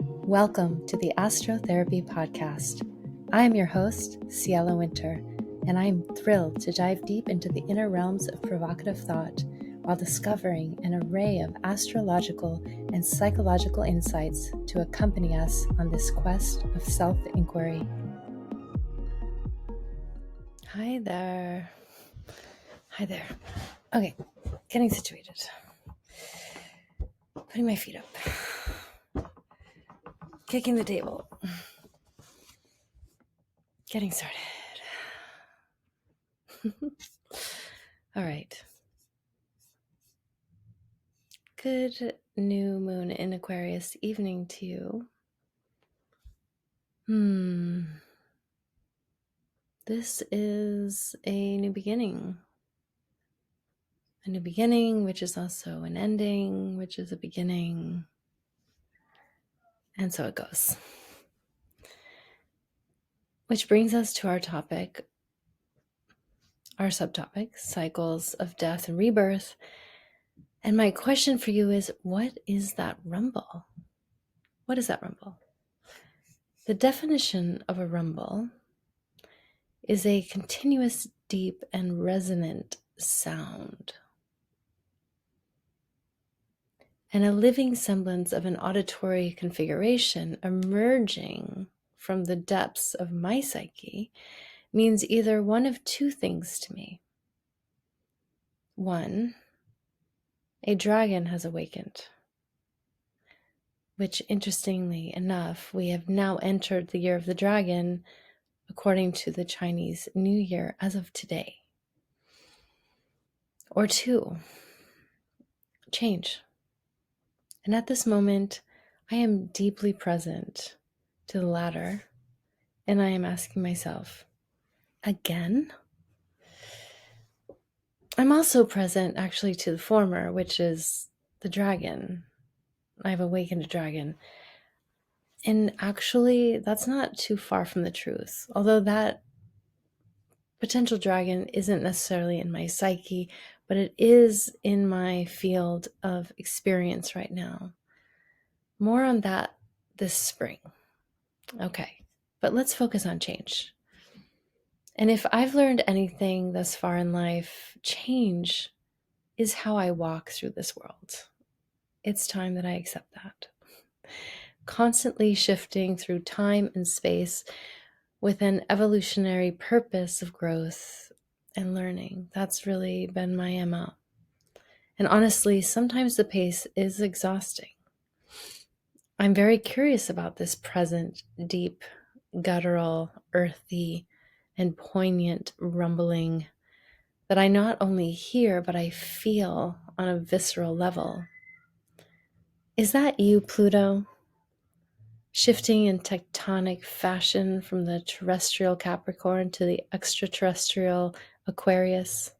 Welcome to the Astrotherapy podcast. I am your host, Ciela Winter, and I am thrilled to dive deep into the inner realms of provocative thought while discovering an array of astrological and psychological insights to accompany us on this quest of self-inquiry. Hi there. Okay, getting situated. Putting my feet up. Kicking the table. Getting started. All right. Good new moon in Aquarius evening to you. This is a new beginning. A new beginning, which is also an ending, which is a beginning. And so it goes. Which brings us to our topic, our subtopic, cycles of death and rebirth. And my question for you is, what is that rumble? What is that rumble? The definition of a rumble is a continuous, deep, and resonant sound, and a living semblance of an auditory configuration emerging from the depths of my psyche means either one of two things to me. One, a dragon has awakened, which interestingly enough, we have now entered the year of the dragon according to the Chinese New Year as of today. Or two, change. And at this moment, I am deeply present to the latter, and I am asking myself, again? I'm also present actually to the former, which is the dragon. I've awakened a dragon. And actually, that's not too far from the truth, although that potential dragon isn't necessarily in my psyche, but it is in my field of experience right now. More on that this spring. Okay, but let's focus on change. And if I've learned anything thus far in life, change is how I walk through this world. It's time that I accept that. Constantly shifting through time and space with an evolutionary purpose of growth and learning. That's really been my MO. And honestly, sometimes the pace is exhausting. I'm very curious about this present, deep, guttural, earthy, and poignant rumbling that I not only hear, but I feel on a visceral level. Is that you, Pluto? Shifting in tectonic fashion from the terrestrial Capricorn to the extraterrestrial Aquarius?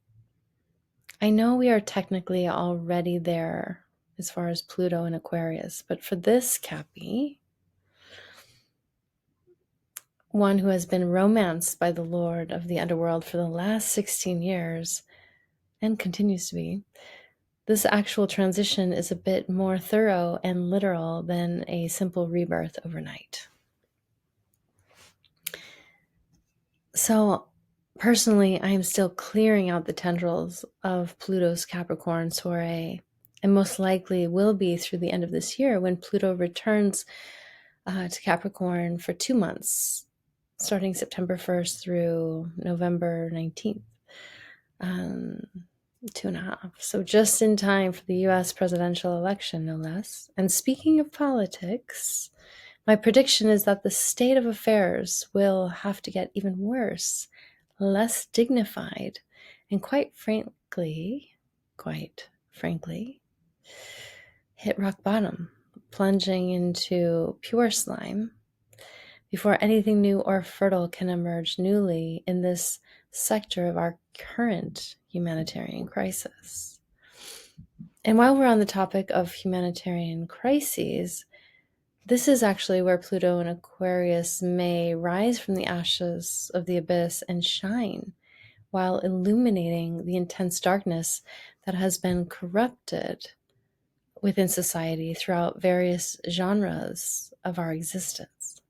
I know we are technically already there as far as Pluto and Aquarius, but for this Cappy, one who has been romanced by the Lord of the Underworld for the last 16 years and continues to be, this actual transition is a bit more thorough and literal than a simple rebirth overnight. So personally, I am still clearing out the tendrils of Pluto's Capricorn soiree, and most likely will be through the end of this year when Pluto returns to Capricorn for 2 months, starting September 1st through November 19th. 2.5. So just in time for the US presidential election, no less. And speaking of politics, my prediction is that the state of affairs will have to get even worse, less dignified, and quite frankly, hit rock bottom, plunging into pure slime before anything new or fertile can emerge newly in this sector of our current humanitarian crisis. And while we're on the topic of humanitarian crises, this is actually where Pluto and Aquarius may rise from the ashes of the abyss and shine while illuminating the intense darkness that has been corrupted within society throughout various genres of our existence.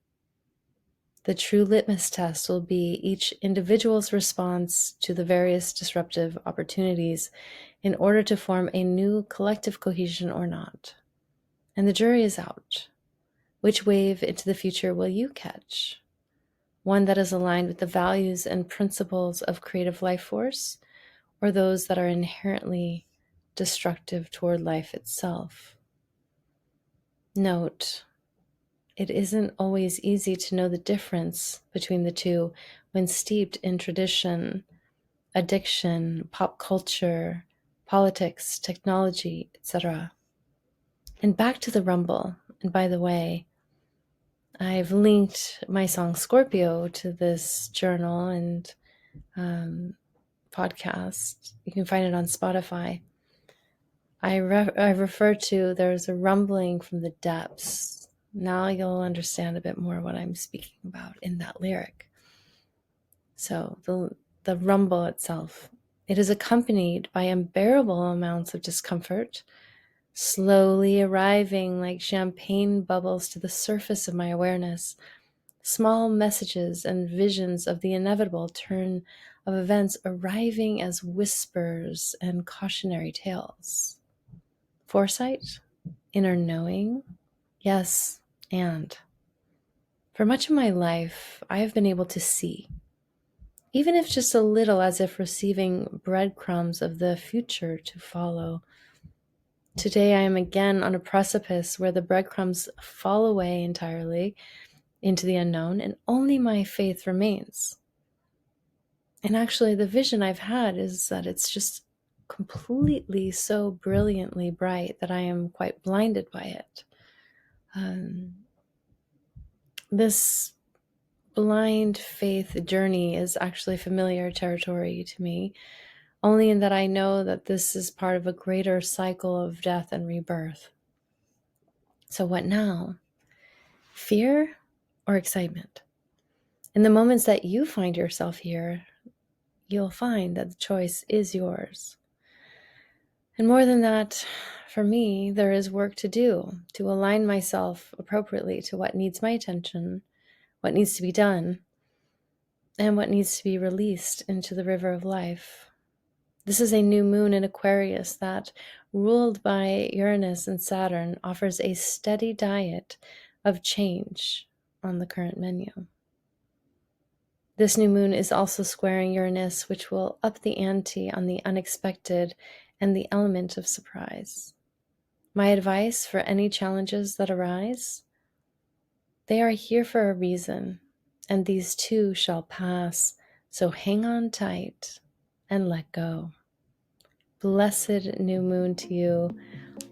The true litmus test will be each individual's response to the various disruptive opportunities in order to form a new collective cohesion or not. And the jury is out. Which wave into the future will you catch? One that is aligned with the values and principles of creative life force, or those that are inherently destructive toward life itself? Note, it isn't always easy to know the difference between the two when steeped in tradition, addiction, pop culture, politics, technology, etc. And back to the rumble. And by the way, I've linked my song Scorpio to this journal and podcast. You can find it on Spotify. I refer to there's a rumbling from the depths. Now you'll understand a bit more what I'm speaking about in that lyric. So the rumble itself, it is accompanied by unbearable amounts of discomfort, slowly arriving like champagne bubbles to the surface of my awareness. Small messages and visions of the inevitable turn of events arriving as whispers and cautionary tales. Foresight, inner knowing, yes, and for much of my life, I have been able to see, even if just a little, as if receiving breadcrumbs of the future to follow. Today, I am again on a precipice where the breadcrumbs fall away entirely into the unknown, and only my faith remains. And actually, the vision I've had is that it's just completely so brilliantly bright that I am quite blinded by it. This blind faith journey is actually familiar territory to me, only in that I know that this is part of a greater cycle of death and rebirth. So what now? Fear or excitement? In the moments that you find yourself here, you'll find that the choice is yours. And more than that, for me, there is work to do to align myself appropriately to what needs my attention, what needs to be done, and what needs to be released into the river of life. This is a new moon in Aquarius that, ruled by Uranus and Saturn, offers a steady diet of change on the current menu. This new moon is also squaring Uranus, which will up the ante on the unexpected and the element of surprise. My advice for any challenges that arise: they are here for a reason, and these too shall pass, so hang on tight and let go. Blessed new moon to you,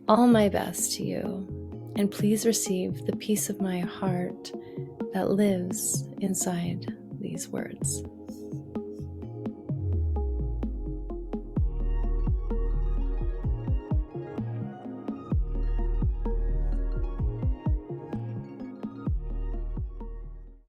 all my best to you, and please receive the peace of my heart that lives inside these words.